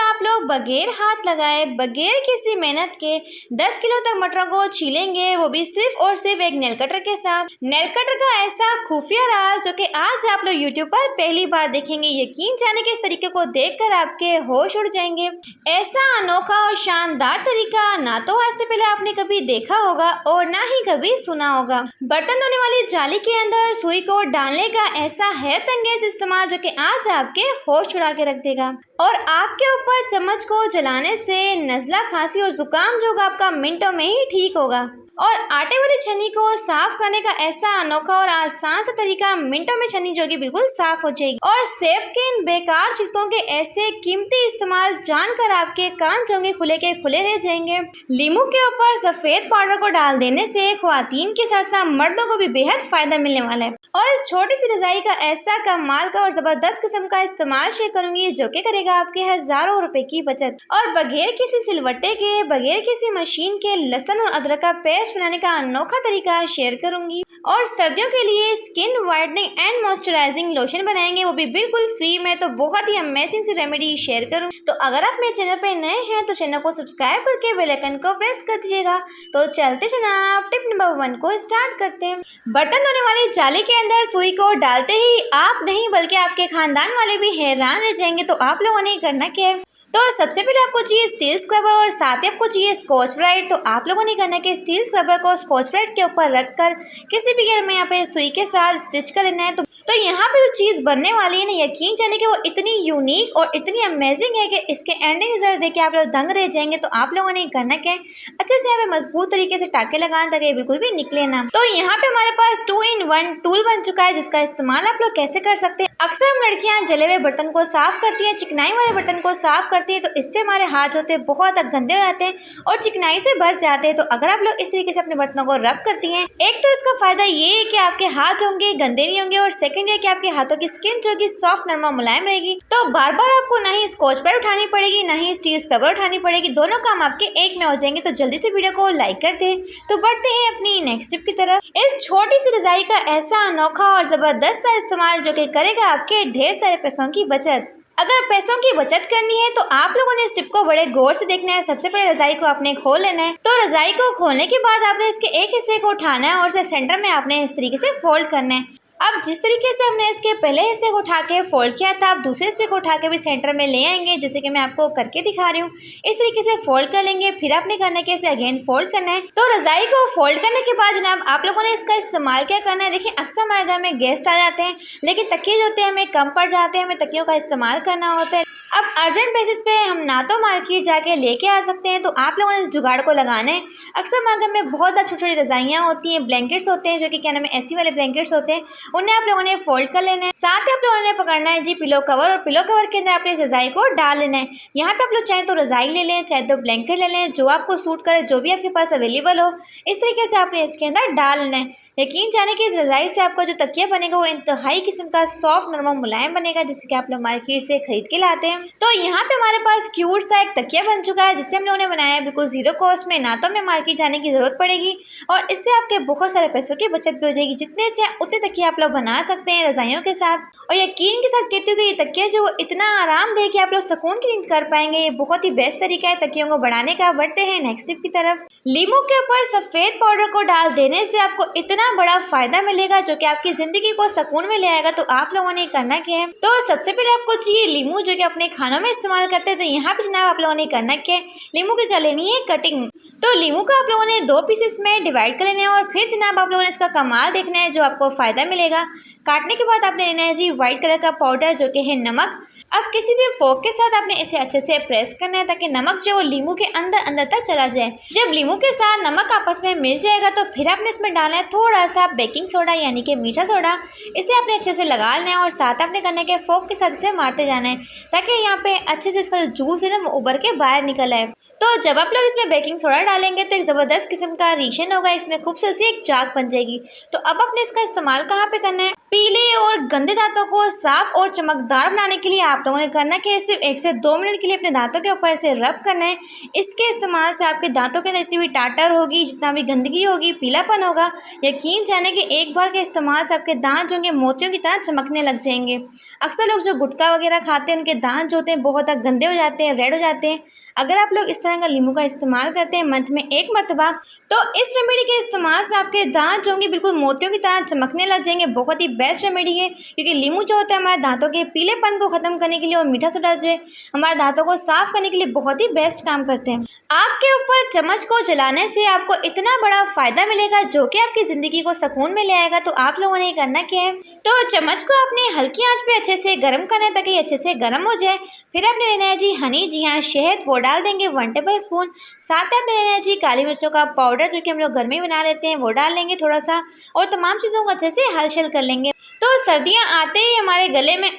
आप लोग बगैर हाथ लगाए, बगैर किसी मेहनत के 10 किलो तक मटरों को छीलेंगे, वो भी सिर्फ और सिर्फ एक नेल कटर के साथ। नेल कटर का ऐसा खुफिया राज जो कि आज आप लोग यूट्यूब पर पहली बार देखेंगे। यकीन जाने के इस तरीके को देखकर आपके होश उड़ जाएंगे। ऐसा अनोखा और शानदार तरीका ना तो आज से पहले आपने कभी देखा होगा और ना ही कभी सुना होगा। बर्तन धोने वाली जाली के अंदर सुई को डालने का ऐसा हैरतअंगेज इस्तेमाल जो कि आज आपके होश उड़ा के रख देगा। और आग के ऊपर चम्मच को जलाने से नज़ला, खांसी और जुकाम जो आपका मिनटों में ही ठीक होगा। और आटे वाली छन्नी को साफ करने का ऐसा अनोखा और आसान सा तरीका, मिनटों में छन्नी जो कि बिल्कुल साफ हो जाएगी। और सेब के इन बेकार छिलकों के ऐसे कीमती इस्तेमाल जानकर आपके कान जोंगे खुले के खुले रह जाएंगे। लीमू के ऊपर सफेद पाउडर को डाल देने से ख्वातीन के साथ साथ मर्दों को भी बेहद फायदा मिलने वाला है। और इस छोटी सी रजाई का ऐसा कमाल का और जबरदस्त किस्म का इस्तेमाल शेयर करूंगी जो कि करेगा आपके हजारों रुपए की बचत। और बगैर किसी सिलवट्टे के, बगैर किसी मशीन के लहसुन और अदरक का पेस्ट बनाने का अनोखा तरीका शेयर करूंगी। और सर्दियों के लिए skin whitening and moisturising lotion बनाएंगे, वो भी बिल्कुल फ्री में। तो बहुत ही अमेजिंग सी रेमेडी शेयर करूँ। तो अगर आप मेरे चैनल पे नए हैं तो चैनल को सब्सक्राइब करके बेल आइकन को प्रेस कर दीजिएगा। तो चलते जनाब टिप नंबर 1 को स्टार्ट करते हैं। बर्तन धोने वाली जाली के अंदर सुई को डालते ही आप नहीं बल्कि आपके खानदान वाले भी हैरान रह जाएंगे। तो आप लोगों ने करना क्या है, तो सबसे पहले आपको चाहिए स्टील स्क्रबर और साथ ही आपको चाहिए स्कॉच ब्राइट। तो आप लोगों ने करना है कि स्टील स्क्रबर को स्कॉच ब्राइट के ऊपर रखकर किसी भी गेयर में यहाँ पे सुई के साथ स्टिच कर लेना है। तो यहाँ पे जो चीज़ बनने वाली है ना, यकीन जाने कि वो इतनी यूनिक और इतनी अमेजिंग है कि इसके एंडिंग रिजल्ट देख के आप लोग दंग रह जाएंगे। तो आप लोगों ने करना क्या है, अच्छे से यहाँ पे मजबूत तरीके से टाके लगाएं ताकि बिल्कुल भी निकले ना। तो यहाँ पे हमारे पास 2-in-1 टूल बन चुका है जिसका इस्तेमाल आप लोग कैसे कर सकते हैं। अक्सर हम लड़कियां जले हुए बर्तन को साफ करती हैं, चिकनाई वाले बर्तन को साफ करती हैं, तो इससे हमारे हाथ होते हैं बहुत गंदे हो जाते हैं और चिकनाई से भर जाते हैं। तो अगर आप लोग इस तरीके से अपने बर्तनों को रब करती हैं, एक तो इसका फायदा ये है कि आपके हाथ होंगे गंदे नहीं होंगे, और सेकंड ये कि आपके हाथों की स्किन जो कि सॉफ्ट नरम मुलायम रहेगी। तो बार बार आपको ना ही स्कॉच ब्राइट उठानी पड़ेगी, ना ही स्टील स्क्रबर उठानी पड़ेगी, दोनों काम आपके एक में हो जाएंगे। तो जल्दी से वीडियो को लाइक करते हैं। तो बढ़ते हैं अपनी नेक्स्ट टिप की तरफ। इस छोटी सी रजाई का ऐसा अनोखा और जबरदस्त सा इस्तेमाल जो कि करेगा आपके ढेर सारे पैसों की बचत। अगर पैसों की बचत करनी है तो आप लोगों ने इस टिप को बड़े गौर से देखना है। सबसे पहले रजाई को आपने खोल लेना है। तो रजाई को खोलने के बाद आपने इसके एक हिस्से को उठाना है और इसे सेंटर में आपने इस तरीके से फोल्ड करना है। अब जिस तरीके से हमने इसके पहले हिस्से को उठा के फोल्ड किया था, आप दूसरे हिस्से को उठा के भी सेंटर में ले आएंगे, जैसे कि मैं आपको करके दिखा रही हूँ। इस तरीके से फोल्ड कर लेंगे, फिर आपने करना है कि इसे अगेन फोल्ड करना है। तो रजाई को फोल्ड करने के बाद जनाब आप लोगों ने इसका इस्तेमाल क्या करना है। देखिए अक्सर हमारे घर में गेस्ट आ जाते हैं, लेकिन तकिए जो होते हैं हमें कम पड़ जाते हैं, हमें तकियों का इस्तेमाल करना होता है। अब अर्जेंट बेसिस पे हम ना तो मार्केट जाके लेके आ सकते हैं, तो आप लोगों ने इस जुगाड़ को लगाना है। अक्सर हमारे घर में बहुत छोटी छोटी रजाइयाँ होती हैं, ब्लैंकेट्स होते हैं जो कि क्या नाम है एसी वाले ब्लैंकेट्स होते हैं, उन्हें आप लोगों ने फोल्ड कर लेना है। साथ ही आप लोगों ने पकड़ना है जी पिलो कवर, और पिलो कवर के अंदर आपने इस रजाई को डाल लेना है। यहाँ पे आप लोग चाहे तो रजाई ले लें, चाहे तो ब्लैंकेट ले लें, जो आपको सूट करे, जो भी आपके पास अवेलेबल हो, इस तरीके से आपने इसके अंदर डाल लेना है। यकीन जाने कि इस रजाई से आपका जो तकिया बनेगा वो इंतहाई किस्म का सॉफ्ट नरम मुलायम बनेगा, जिससे कि आप लोग मार्केट से खरीद के लाते हैं। तो यहाँ पे हमारे पास क्यूट सा एक तकिया बन चुका है जिससे हम लोगों ने बनाया है बिल्कुल जीरो कॉस्ट में। ना तो हमें मार्केट जाने की जरूरत पड़ेगी और इससे आपके बहुत सारे पैसों की बचत भी हो जाएगी। जितने चाहे उतने तकिया आप लोग बना सकते हैं रजाइयों के साथ। और यकीन के साथ कहती हूँ कि ये तकिया जो इतना आरामदेह कि आप लोग सुकून की नींद कर पाएंगे। ये बहुत ही बेस्ट तरीका है तकियों को बढ़ाने का। बढ़ते हैं नेक्स्ट टिप की तरफ। लीमू के ऊपर सफेद पाउडर को डाल देने से आपको इतना बड़ा फायदा मिलेगा जो कि आपकी जिंदगी को सुकून में ले आएगा। तो आप लोगों ने करना क्या है, तो सबसे पहले आपको चाहिए लीमू जो कि अपने खानों में इस्तेमाल करते हैं। तो यहाँ पे जनाब आप लोगों ने करना क्या है, लीमू की कर लेनी है कटिंग। तो लीमू को आप लोगों ने 2 पीसेस में डिवाइड कर लेना है और फिर जनाब आप लोगों ने इसका कमाल देखना है जो आपको फायदा मिलेगा। काटने के बाद आपने लेना है जी व्हाइट कलर का पाउडर जो कि है नमक। अब किसी भी फोक के साथ आपने इसे अच्छे से प्रेस करना है ताकि नमक जो वो लीमू के अंदर तक चला जाए। जब लीमू के साथ नमक आपस में मिल जाएगा तो फिर आपने इसमें डालना है थोड़ा सा बेकिंग सोडा यानी कि मीठा सोडा। इसे आपने अच्छे से लगा लेना है और साथ आपने करना है कि फोक के साथ इसे मारते जाना है ताकि यहाँ पे अच्छे से इसका जो जूस है ना वो उभर के बाहर निकल आए। तो जब आप लोग इसमें बेकिंग सोडा डालेंगे तो एक ज़बरदस्त किस्म का रिएक्शन होगा, इसमें खूबसूरत सी एक चाक बन जाएगी। तो अब आपने इसका इस्तेमाल कहाँ पे करना है? पीले और गंदे दांतों को साफ और चमकदार बनाने के लिए आप लोगों ने करना कि सिर्फ 1 से 2 मिनट के लिए अपने दांतों के ऊपर से रब करना है। इसके इस्तेमाल से आपके दांतों के अंदर जितनी भी टाटर होगी, जितना भी गंदगी होगी, पीलापन होगा, यकीन जाने कि एक बार के इस्तेमाल से आपके दांत जो होंगे मोतियों की तरह चमकने लग जाएंगे। अक्सर लोग जो गुटखा वगैरह खाते हैं उनके दांत जो होते हैं बहुत गंदे हो जाते हैं, रेड हो जाते हैं। अगर आप लोग इस तरह का नींबू का इस्तेमाल करते हैं मंथ में 1 मरतबा, तो इस रेमेडी के इस्तेमाल से आपके दांत जो होंगे बिल्कुल मोतियों की तरह चमकने लग जाएंगे। बहुत ही बेस्ट रेमेडी है, क्योंकि नींबू जो होता है हमारे दांतों के पीलेपन को ख़त्म करने के लिए और मीठा सोडा जो है हमारे दांतों को साफ करने के लिए बहुत ही बेस्ट काम करते हैं। आग के ऊपर चम्मच को जलाने से आपको इतना बड़ा फ़ायदा मिलेगा जो कि आपकी ज़िंदगी को सुकून में ले आएगा। तो आप लोगों ने करना क्या है, तो चम्मच को आपने हल्की आंच पे अच्छे से गर्म करना है ताकि अच्छे से गर्म हो जाए। फिर आपने लेना है जी हनी, जी हाँ शहद, वो डाल देंगे 1 टेबल स्पून। साथ में आपने लेना है जी काली मिर्चों का पाउडर जो कि हम लोग घर में ही बना लेते हैं, वो डाल लेंगे थोड़ा सा, और तमाम चीज़ों को अच्छे से हलचल कर लेंगे। तो सर्दियां आते ही हमारे गले में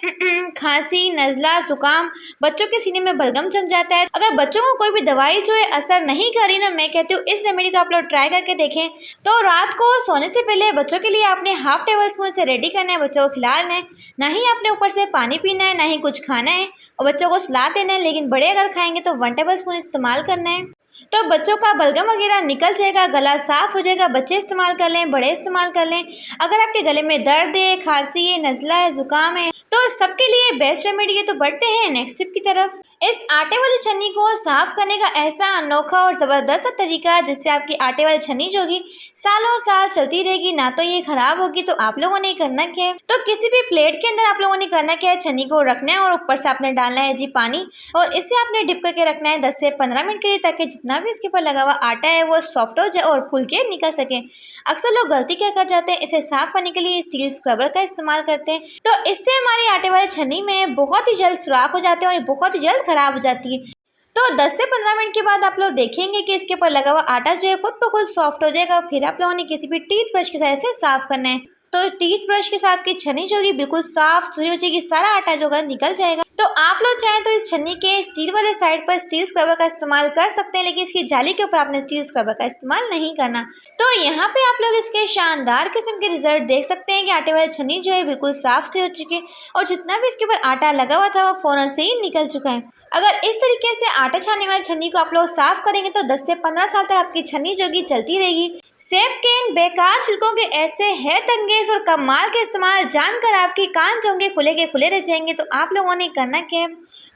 खांसी, नज़ला, जुकाम, बच्चों के सीने में बलगम जम जाता है। अगर बच्चों को कोई भी दवाई जो है असर नहीं करी ना, मैं कहती हूँ इस रेमेडी को आप लोग ट्राई करके देखें। तो रात को सोने से पहले बच्चों के लिए आपने ½ टेबल स्पून से रेडी करना है, बच्चों को खिलाना है। ना ही आपने ऊपर से पानी पीना है, ना ही कुछ खाना है, और बच्चों को सुला देना है। लेकिन बड़े अगर खाएंगे तो 1 टेबल स्पून इस्तेमाल करना है, तो बच्चों का बलगम वगैरह निकल जाएगा, गला साफ हो जाएगा। बच्चे इस्तेमाल कर लें, बड़े इस्तेमाल कर लें। अगर आपके गले में दर्द है, खांसी है, नज़ला है, ज़ुकाम है, तो सबके लिए बेस्ट रेमेडी है। तो बढ़ते हैं नेक्स्ट टिप की तरफ। इस आटे वाली छन्नी को साफ करने का ऐसा अनोखा और ज़बरदस्त तरीका जिससे आपकी आटे वाली छन्नी जो होगी सालों साल चलती रहेगी, ना तो ये खराब होगी। तो आप लोगों ने करना क्या है, तो किसी भी प्लेट के अंदर आप लोगों ने करना क्या है, छन्नी को रखना है और ऊपर से आपने डालना है जी पानी, और इससे आपने डिप करके रखना है 10 से 15 मिनट के लिए, ताकि जितना भी इसके ऊपर लगा हुआ आटा है वो सॉफ्ट हो जाए और फूल के निकल सके। अक्सर लोग गलती क्या कर जाते हैं, इसे साफ करने के लिए स्टील स्क्रबर का इस्तेमाल करते हैं। तो इससे हमारी आटे वाली छन्नी में बहुत ही जल्द सुराख हो जाते हैं और बहुत ही जल्द खराब हो जाती है। तो 10 से 15 मिनट के बाद आप लोग देखेंगे कि इसके ऊपर लगा हुआ आटा जो है खुद ब खुद सॉफ्ट हो जाएगा। फिर आप लोगों ने किसी भी टीथ ब्रश के साथ इसे साफ करना है। तो टीथ ब्रश के साथ की छन्नी जो होगी बिल्कुल साफ सुथरी हो जाएगी, सारा आटा जो होगा निकल जाएगा। तो आप लोग चाहें तो इस छन्नी के स्टील वाले साइड पर स्टील स्क्रबर का इस्तेमाल कर सकते हैं, लेकिन इसकी जाली के ऊपर आपने स्टील स्क्रबर का इस्तेमाल नहीं करना। तो यहाँ पे आप लोग इसके शानदार किस्म के रिजल्ट देख सकते हैं कि आटे वाली छन्नी जो है बिल्कुल साफ सुथरी हो चुकी है, और जितना भी इसके ऊपर आटा लगा हुआ था वो फौरन से ही निकल चुका है। अगर इस तरीके से आटा छानने वाली छन्नी को आप लोग साफ करेंगे तो 10 से 15 साल तक आपकी छन्नी जो होगी चलती रहेगी। सेब के इन बेकार छिलकों के ऐसे हैरत अंगेज और कमाल के इस्तेमाल जानकर आपके कान जो होंगे खुले के खुले रह जाएंगे। तो आप लोगों ने करना क्या है,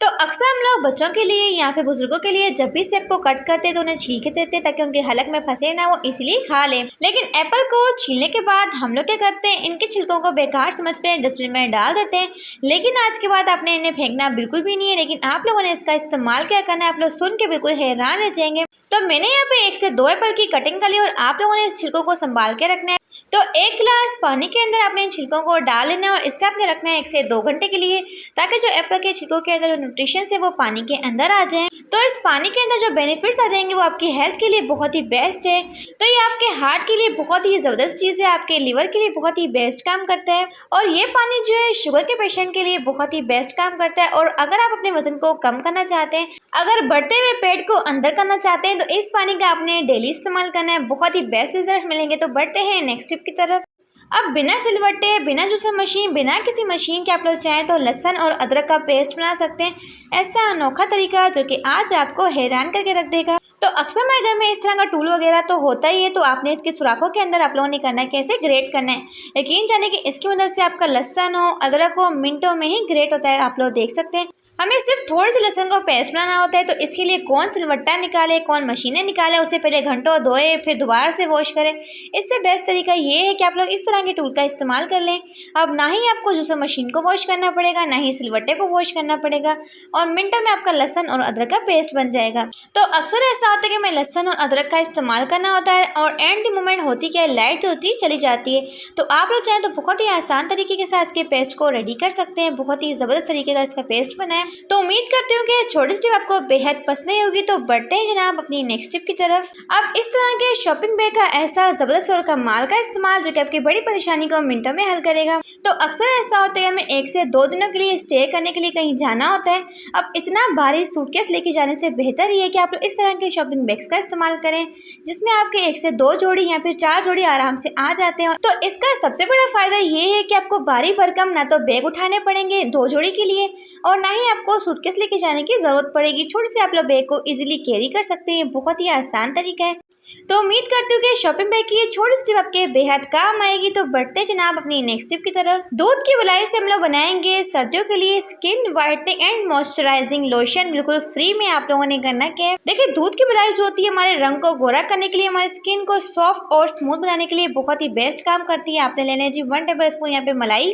तो अक्सर हम लोग बच्चों के लिए या फिर बुजुर्गों के लिए जब भी सेब को कट करते हैं तो उन्हें छील के देते हैं ताकि उनके हलक में फंसे ना, वो इसलिए खा लें। लेकिन एप्पल को छीलने के बाद हम लोग क्या करते हैं, इनके छिलकों को बेकार समझते हैं, डस्टबिन में डाल देते हैं। लेकिन आज के बाद आपने इन्हें फेंकना बिल्कुल भी नहीं है, लेकिन आप लोगों ने इसका इस्तेमाल क्या करना है, आप लोग सुन के बिल्कुल हैरान रह जाएंगे। तो मैंने यहाँ पे 1 से 2 एप्पल की कटिंग कर ली, और आप लोगों ने इस छिलकों को संभाल के रखना है। तो 1 गिलास पानी के अंदर आपने इन छिलकों को डाल लेना है और इससे आपने रखना है 1 से 2 घंटे के लिए, ताकि जो एप्पल के छिलकों के अंदर जो न्यूट्रिशन है वो पानी के अंदर आ जाएं। तो इस पानी के अंदर जो बेनिफिट्स आ जाएंगे वो आपकी हेल्थ के लिए बहुत ही बेस्ट है। तो ये आपके हार्ट के लिए बहुत ही ज़बरदस्त चीज़ है, आपके लिवर के लिए बहुत ही बेस्ट काम करता है, और ये पानी जो है शुगर के पेशेंट के लिए बहुत ही बेस्ट काम करता है। और अगर आप अपने वजन को कम करना चाहते हैं, अगर बढ़ते हुए पेट को अंदर करना चाहते हैं, तो इस पानी का आपने डेली इस्तेमाल करना है, बहुत ही बेस्ट रिजल्ट मिलेंगे। तो बढ़ते हैं नेक्स्ट टिप की तरफ। अब बिना सिलवट्टे, बिना जूसर मशीन, बिना किसी मशीन के आप लोग चाहें तो लहसुन और अदरक का पेस्ट बना सकते हैं। ऐसा अनोखा तरीका जो कि आज आपको हैरान करके रख देगा। तो अक्सर हमारे घर में इस तरह का टूल वगैरह तो होता ही है, तो आपने इसके सुराखों के अंदर आप लोगों ने करना है कैसे ग्रेट करना है। यकीन जाने कि इसकी मदद से आपका लहसुन हो, अदरक हो, मिनटों में ही ग्रेट होता है। आप लोग देख सकते हैं हमें सिर्फ थोड़ी सी लहसुन को पेस्ट बनाना होता है। तो इसके लिए कौन सिलवट्टा निकाले, कौन मशीनें निकाले, उसे पहले घंटों धोए फिर दोबारा से वॉश करें। इससे बेस्ट तरीका ये है कि आप लोग इस तरह के टूल का इस्तेमाल कर लें। अब ना ही आपको जूसर मशीन को वॉश करना पड़ेगा, ना ही सिलवट्टे को वॉश करना पड़ेगा, और मिनटों में आपका लहसुन और अदरक का पेस्ट बन जाएगा। तो अक्सर ऐसा होता है कि मैं लहसुन और अदरक का इस्तेमाल करना होता है और एंड मोमेंट होती क्या है, लाइट जो होती है चली जाती है। तो आप लोग चाहें तो बहुत ही आसान तरीके के साथ इसके पेस्ट को रेडी कर सकते हैं। बहुत ही ज़बरदस्त तरीके का इसका पेस्ट बना है। तो उम्मीद करती हूँ कि छोटी सी टिप आपको बेहद पसंद आई होगी। तो बढ़ते हैं जनाब अपनी नेक्स्ट टिप की तरफ। अब इस तरह के शॉपिंग बैग का ऐसा जबरदस्त और कमाल का इस्तेमाल जो कि आपकी बड़ी परेशानी को मिनटों में हल करेगा। तो अक्सर ऐसा होता है हमें 1 से 2 दिनों के लिए स्टे करने के लिए कहीं जाना होता है। अब इतना भारी सूटकेस लेके जाने से बेहतर ये है कि आप लोग इस तरह के शॉपिंग बैग्स का इस्तेमाल करें, जिसमें आपके 1 से 2 जोड़ी या फिर 4 जोड़ी आराम से आ जाते हैं। तो इसका सबसे बड़ा फायदा ये है कि आपको भारी भरकम ना तो बैग उठाने पड़ेंगे 2 जोड़ी के लिए, और ना ही आपको सूटकेस लेके जाने की जरूरत पड़ेगी। छोटे से आप लोग बैग को इजीली कैरी कर सकते हैं। बहुत ही आसान तरीका है। तो उम्मीद करती हूँ कि शॉपिंग बैग की ये छोटी सी टिप आपके बेहद काम आएगी। तो बढ़ते जनाब अपनी नेक्स्ट टिप की तरफ। दूध की बुलाई से हम लोग बनाएंगे सर्दियों के लिए skin whitening and moisturising lotion, बिल्कुल फ्री में। आप लोगों ने करना क्या है, देखिए दूध की बुलाई जो होती है हमारे रंग को गोरा करने के लिए, हमारे स्किन को सॉफ्ट और स्मूथ बनाने के लिए बहुत ही बेस्ट काम करती है। आपने लेना है जी 1 टेबल स्पून यहाँ पे मलाई,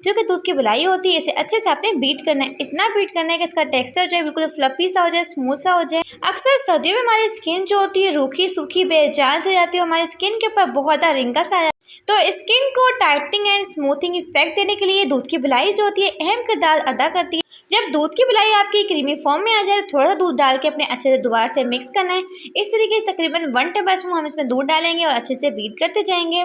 जो कि दूध की बुलाई होती है। इसे अच्छे से आपने बीट करना है, इतना बीट करना है कि इसका टेक्सचर जो है बिल्कुल फ्लफी सा हो जाए, स्मूथ सा हो जाए। अक्सर सर्दियों में हमारी स्किन जो होती है रूखी सूखी बेजान से हो जाती है, हमारी स्किन के ऊपर बहुत ज़्यादा रिंकल्स आ जाते हैं। तो स्किन को टाइटनिंग एंड स्मूथिंग इफेक्ट देने के लिए दूध की बुलाई जो होती है अहम किरदार अदा करती है। जब दूध की बुलाई आपकी क्रीमी फॉर्म में आ जाए तो थोड़ा सा दूध डाल के अपने अच्छे से दोबारा से मिक्स करना है। इस तरीके से तकरीबन 1 टेबल स्पून हम इसमें दूध डालेंगे और अच्छे से बीट करते जाएंगे।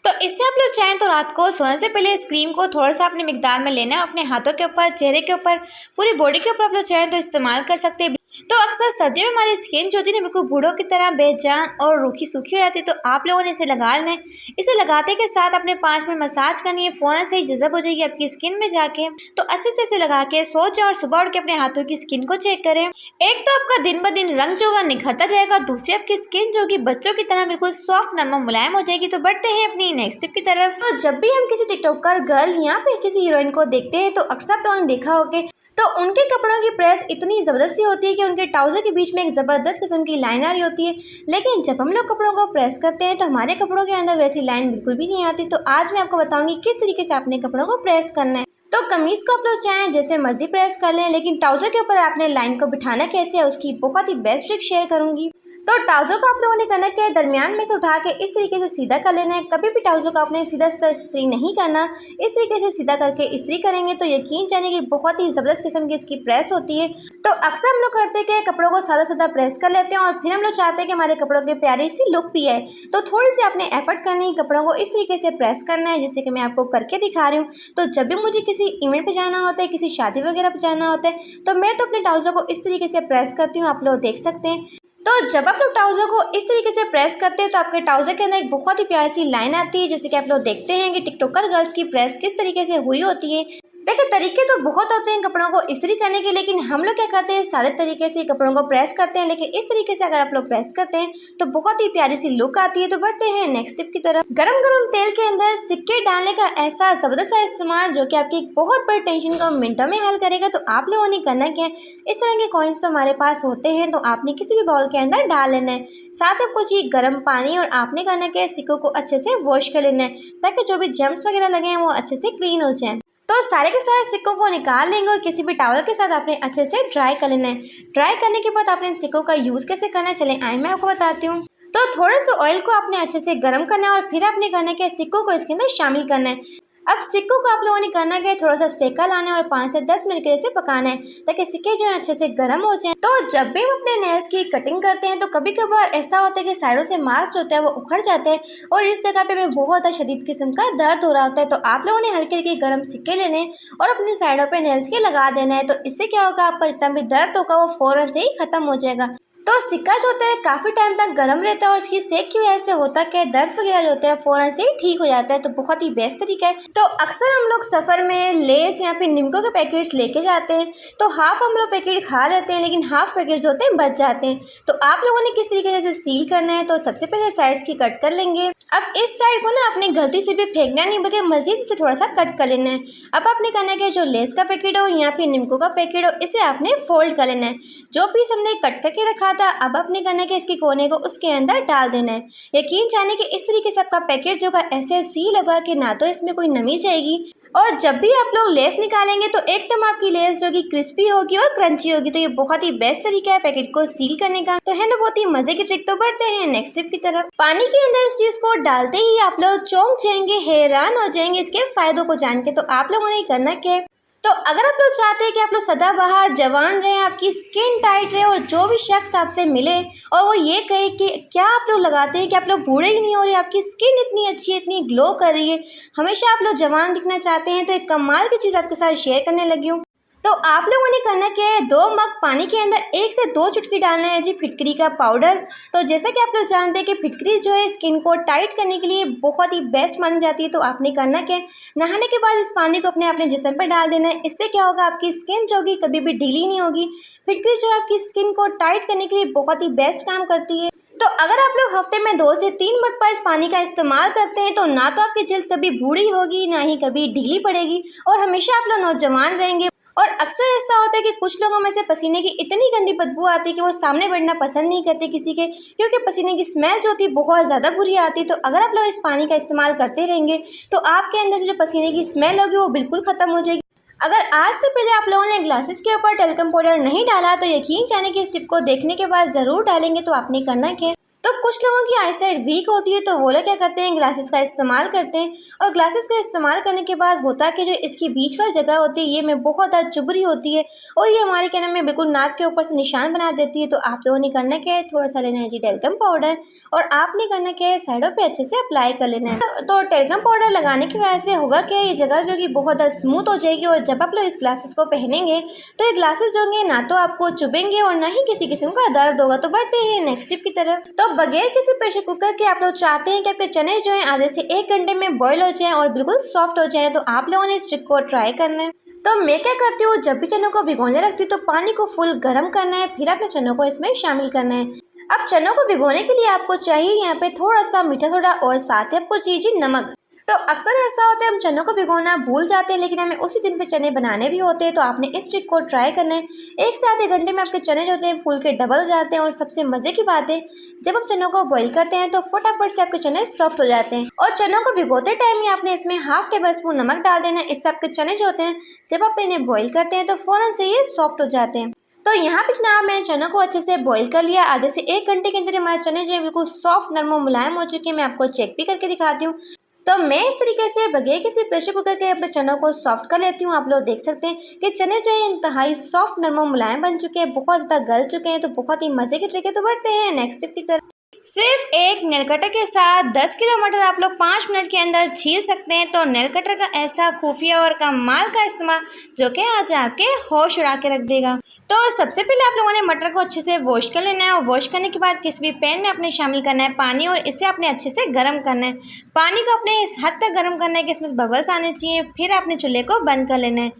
तो इससे आप लोग चाहें तो रात को सोने से पहले इस क्रीम को थोड़ा सा अपने मिकदार में लेना है, अपने हाथों के ऊपर, चेहरे के ऊपर, पूरी बॉडी के ऊपर आप लोग चाहें तो इस्तेमाल कर सकते हैं। तो अक्सर सर्दियों में हमारी स्किन जो होती है ना बिल्कुल बूढ़ों की तरह बेजान और रूखी सूखी हो जाती है। तो आप लोगों ने इसे लगा लेना है। इसे लगाते के साथ अपने 5 मिनट मसाज करनी है, फ़ौरन से ही जज़ब हो जाएगी आपकी स्किन में जाके। तो अच्छे से इसे लगा के सो जाओ और सुबह उठ के अपने हाथों की स्किन को चेक करें। एक तो आपका दिन ब दिन रंग जो होगा निखरता जाएगा, दूसरी आपकी स्किन जो होगी बच्चों की तरह बिल्कुल सॉफ्ट नरम मुलायम हो जाएगी। तो बढ़ते हैं अपनी नेक्स्ट टिप की तरफ। तो जब भी हम किसी टिकटॉकर गर्ल या फिर किसी हीरोइन को देखते हैं तो अक्सर आप लोगों ने देखा होगा तो उनके कपड़ों की प्रेस इतनी ज़बरदस्ती होती है कि उनके ट्राउज़र के बीच में एक ज़बरदस्त किस्म की लाइन आ रही होती है। लेकिन जब हम लोग कपड़ों को प्रेस करते हैं तो हमारे कपड़ों के अंदर वैसी लाइन बिल्कुल भी नहीं आती। तो आज मैं आपको बताऊंगी किस तरीके से अपने कपड़ों को प्रेस करना है। तो कमीज़ को आप लोग चाहें जैसे मर्जी प्रेस कर लें, लेकिन ट्राउज़र के ऊपर आपने लाइन को बिठाना कैसे है उसकी बहुत ही बेस्ट ट्रिक शेयर करूँगी। तो ट्राउज़र को आप लोगों ने करना क्या है, दरमियान में से उठा के इस तरीके से सीधा कर लेना है। कभी भी ट्राउज़र को आपने सीधा इस्त्री नहीं करना, इस तरीके से सीधा करके इस्त्री करेंगे तो यकीन जाने की बहुत ही ज़बरदस्त किस्म की इसकी प्रेस होती है। तो अक्सर हम लोग करते हैं कि कपड़ों को सादा सादा प्रेस कर लेते हैं और फिर हम लोग चाहते हैं कि हमारे कपड़ों की प्यारी सी लुक भी है। तो थोड़ी सी आपने एफर्ट करनी है, कपड़ों को इस तरीके से प्रेस करना है जैसे कि मैं आपको करके दिखा रही हूँ। तो जब भी मुझे किसी इवेंट पे जाना होता है, किसी शादी वगैरह पे जाना होता है, तो मैं तो अपने ट्राउज़र को इस तरीके से प्रेस करती हूँ, आप लोग देख सकते हैं। तो जब आप लोग ट्राउज़र को इस तरीके से प्रेस करते हैं तो आपके ट्राउज़र के अंदर एक बहुत ही प्यारी सी लाइन आती है, जैसे कि आप लोग देखते हैं कि टिकटॉकर गर्ल्स की प्रेस किस तरीके से हुई होती है। देखिए तरीके तो बहुत होते हैं कपड़ों को इस्त्री करने के, लेकिन हम लोग क्या करते हैं सारे तरीके से कपड़ों को प्रेस करते हैं। लेकिन इस तरीके से अगर आप लोग प्रेस करते हैं तो बहुत ही प्यारी सी लुक आती है। तो बढ़ते हैं नेक्स्ट टिप की तरफ। गरम गरम तेल के अंदर सिक्के डालने का ऐसा ज़बरदस्त इस्तेमाल जो कि आपकी एक बहुत बड़ी टेंशन को मिनटों में हल करेगा। तो आप लोगों ने करना क्या है, इस तरह के कॉइन्स तो हमारे पास होते हैं, तो आपने किसी भी बाउल के अंदर डाल लेना है। साथ आपको चाहिए गर्म पानी और आपने करना क्या है, सिक्कों को अच्छे से वॉश कर लेना है ताकि जो भी जम्स वगैरह लगे हैं वो अच्छे से क्लीन हो जाए। तो सारे के सारे सिक्कों को निकाल लेंगे और किसी भी टॉवल के साथ आपने अच्छे से ड्राई कर लेना है। ड्राई करने के बाद आपने इन सिक्कों का यूज़ कैसे करना है चलें आइए मैं आपको बताती हूँ। तो थोड़े से ऑयल को आपने अच्छे से गर्म करना है और फिर आपने करना है कि सिक्कों को इसके अंदर शामिल करना है। अब सिक्कों को आप लोगों ने करना है थोड़ा सा सेका लाना है और 5 से 10 मिनट के लिए इसे पकाना है ताकि सिक्के जो है अच्छे से गर्म हो जाएं। तो जब भी हम अपने नेल्स की कटिंग करते हैं तो कभी कभार ऐसा होता है कि साइडों से मांस जो होता है वो उखड़ जाते हैं और इस जगह पे हमें बहुत ज़्यादा शदीद किस्म का दर्द हो रहा होता है। तो आप लोगों ने हल्के हल्के गर्म सिक्के लेने और अपनी साइडों पर नेल्स के लगा देना है। तो इससे क्या होगा, आपका जितना भी दर्द होगा वो फ़ौरन से ही खत्म हो जाएगा। तो सिक्का जो होता है काफ़ी टाइम तक गर्म रहता है और इसकी सेक की वजह से होता है कि दर्द वगैरह जो होता है फ़ौरन से ही ठीक हो जाता है। तो बहुत ही बेस्ट तरीका है। तो अक्सर हम लोग सफ़र में लेस या फिर निम्को के पैकेट्स लेके जाते हैं तो हाफ हम लोग पैकेट खा लेते हैं लेकिन हाफ पैकेट जो होते हैं बच जाते हैं। तो आप लोगों ने किस तरीके से सील करना है, तो सबसे पहले साइड्स की कट कर लेंगे। अब इस साइड को ना अपनी गलती से भी फेंकना नहीं बल्कि मजीद से थोड़ा सा कट कर लेना है। अब आपने करना है कि जो लेस का पैकेट हो या फिर निम्को का पैकेट हो इसे आपने फोल्ड कर लेना है। जो पीस हमने कट करके रखा था अब आपने करना है कि इसके कोने को उसके अंदर डाल देना है। यकीन जाने कि इस तरीके से आपका पैकेट जो है ऐसे सील होगा कि ना तो इसमें कोई नमी जाएगी और जब भी आप लोग लेस निकालेंगे तो एकदम आपकी लेस जो कि क्रिस्पी होगी और क्रंची होगी। तो ये बहुत ही बेस्ट तरीका है पैकेट को सील करने का। तो है ना बहुत ही मजे की ट्रिक। तो बढ़ते हैं नेक्स्ट टिप की तरफ। पानी के अंदर इस चीज को डालते ही आप लोग चौंक जाएंगे, हैरान हो जाएंगे इसके फायदों को जान के। तो आप लोगों ने करना क्या है, तो अगर आप लोग चाहते हैं कि आप लोग सदाबहार जवान रहें, आपकी स्किन टाइट रहे और जो भी शख्स आपसे मिले और वो ये कहे कि क्या आप लोग लगाते हैं कि आप लोग बूढ़े ही नहीं हो रहे, आपकी स्किन इतनी अच्छी है, इतनी ग्लो कर रही है, हमेशा आप लोग जवान दिखना चाहते हैं, तो एक कमाल की चीज़ आपके साथ शेयर करने लगी हूँ। तो आप लोगों ने करना क्या है, 2 मग पानी के अंदर 1 से 2 चुटकी डालना है जी फिटकरी का पाउडर। तो जैसा कि आप लोग जानते हैं कि फिटकरी जो है स्किन को टाइट करने के लिए बहुत ही बेस्ट मानी जाती है। तो आपने करना क्या है, नहाने के बाद इस पानी को अपने जिस्म पर डाल देना है। इससे क्या होगा, आपकी स्किन जो होगी कभी भी ढीली नहीं होगी। फिटकरी जो है आपकी स्किन को टाइट करने के लिए बहुत ही बेस्ट काम करती है। तो अगर आप लोग हफ्ते में 2 से 3 मरतबा इस पानी का इस्तेमाल करते हैं तो ना तो आपकी जल्द कभी बूढ़ी होगी, ना ही कभी ढीली पड़ेगी और हमेशा आप लोग नौजवान रहेंगे। और अक्सर ऐसा होता है कि कुछ लोगों में से पसीने की इतनी गंदी बदबू आती है कि वो सामने बैठना पसंद नहीं करते किसी के, क्योंकि पसीने की स्मेल जो होती है बहुत ज़्यादा बुरी आती है। तो अगर आप लोग इस पानी का इस्तेमाल करते रहेंगे तो आपके अंदर से जो पसीने की स्मेल होगी वो बिल्कुल ख़त्म हो जाएगी। अगर आज से पहले आप लोगों ने ग्लासेस के ऊपर टेल्कम पाउडर नहीं डाला तो यकीन जाने कि इस टिप को देखने के बाद ज़रूर डालेंगे। तो आपने करना क्या है, तो कुछ लोगों की आईसाइट वीक होती है तो वो लोग क्या करते हैं, ग्लासेस का इस्तेमाल करते हैं। और ग्लासेस का इस्तेमाल करने के बाद होता है कि जो इसकी बीच वाली जगह होती है ये में बहुत ज़्यादा चुभरी होती है और ये हमारे क्या नाम है बिल्कुल नाक के ऊपर से निशान बना देती है। तो आप लोगों ने करना क्या है, थोड़ा सा लेना है जी टेल्कम पाउडर और आपने करना क्या है, साइडों पे अच्छे से अप्लाई कर लेना है। तो टेल्कम पाउडर लगाने की वजह से होगा क्या, ये जगह जो कि बहुत ज़्यादा स्मूथ हो जाएगी और जब आप लोग इस ग्लासेस को पहनेंगे तो ये ग्लासेस जो होंगे ना तो आपको चुभेंगे और ना ही किसी किस्म का दर्द होगा। तो बढ़ते हैं नेक्स्ट टिप की तरफ। तो बगैर किसी प्रेशर कुकर के आप लोग चाहते हैं कि आपके चने जो हैं आधे से 1 घंटे में बॉईल हो जाएं और बिल्कुल सॉफ्ट हो जाएं, तो आप लोगों ने इस ट्रिक को ट्राई करना है। तो मैं क्या करती हूँ, जब भी चनों को भिगोने रखती हूँ तो पानी को फुल गर्म करना है, फिर अपने चनों को इसमें शामिल करना है। अब चनों को भिगोने के लिए आपको चाहिए यहाँ पे थोड़ा सा मीठा सोडा और साथ ही आपको चाहिए नमक। तो अक्सर ऐसा होता है हम चनों को भिगोना भूल जाते हैं लेकिन हमें उसी दिन पे चने बनाने भी होते हैं। तो आपने इस ट्रिक को ट्राई करना है। 1 से आधे घंटे में आपके चने जो होते हैं फूल के डबल जाते हैं और सबसे मज़े की बात है जब हम चनों को बॉईल करते हैं तो फटाफट से आपके चने सॉफ्ट हो जाते हैं। और चनों को भिगोते टाइम ही आपने इसमें ½ टेबल स्पून नमक डाल देना है। इससे आपके चने जो होते हैं जब आप इन्हें बॉईल करते हैं तो फ़ौरन से ये सॉफ्ट हो जाते हैं। तो यहाँ पे जनाब मैंने चनों को अच्छे से बॉईल कर लिया। आधे से 1 घंटे के अंदर हमारे चने जो है बिल्कुल सॉफ्ट नरम और मुलायम हो चुके हैं। मैं आपको चेक भी करके दिखाती हूँ। तो मैं इस तरीके से बगैर किसी प्रेशर कुकर के अपने चनों को सॉफ्ट कर लेती हूँ। आप लोग देख सकते हैं कि चने जो है इंतहाई सॉफ्ट नरम और मुलायम बन चुके हैं, बहुत ज़्यादा गल चुके हैं। तो बहुत ही मज़े की ट्रिक है। तो बढ़ते हैं नेक्स्ट टिप की तरफ। सिर्फ एक नेल कटर के साथ 10 किलो मटर आप लोग 5 मिनट के अंदर छील सकते हैं। तो नेल कटर का ऐसा खुफिया और कमाल का इस्तेमाल जो कि आज आपके होश उड़ा के रख देगा। तो सबसे पहले आप लोगों ने मटर को अच्छे से वॉश कर लेना है और वॉश करने के बाद किसी भी पैन में आपने शामिल करना है पानी और इसे आपने अच्छे से गर्म करना है। पानी को अपने इस हद तक गर्म करना है कि इसमें बबल्स आने चाहिए। फिर आपने चूल्हे को बंद कर लेना है।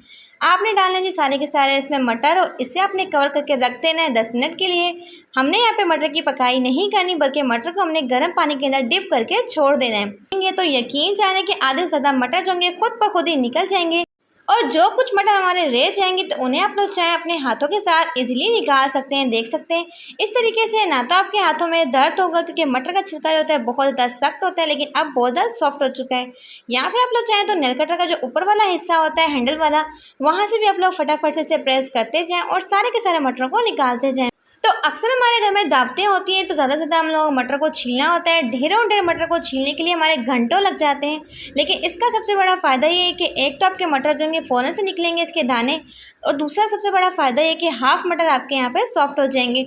आपने डालना है जी सारे के सारे इसमें मटर और इसे आपने कवर करके रख देना है 10 मिनट के लिए। हमने यहाँ पे मटर की पकाई नहीं करनी बल्कि मटर को हमने गर्म पानी के अंदर डिप करके छोड़ देना है। तो यकीन जाने कि आधे से ज़्यादा मटर जो होंगे खुद ब खुद ही निकल जाएंगे और जो कुछ मटर हमारे रह जाएंगे तो उन्हें आप लोग चाहे अपने हाथों के साथ इजीली निकाल सकते हैं। देख सकते हैं इस तरीके से ना तो आपके हाथों में दर्द होगा क्योंकि मटर का छिलका जो होता है बहुत ज़्यादा सख्त होता है लेकिन अब बहुत ज़्यादा सॉफ्ट हो चुका है। यहाँ पर आप लोग चाहें तो नेल कटर का जो ऊपर वाला हिस्सा होता है हैंडल वाला, वहाँ से भी आप लोग फटाफट से इसे प्रेस करते जाएँ और सारे के सारे मटरों को निकालते जाएँ। तो अक्सर हमारे घर में दावतें होती हैं तो ज़्यादा से ज़्यादा हम लोग मटर को छीलना होता है। ढेरों ढेर मटर को छीलने के लिए हमारे घंटों लग जाते हैं। लेकिन इसका सबसे बड़ा फ़ायदा ये है कि एक तो आपके मटर जो होंगे फ़ौरन से निकलेंगे इसके दाने और दूसरा सबसे बड़ा फ़ायदा ये कि हाफ़ मटर आपके यहाँ पे सॉफ्ट हो जाएंगे।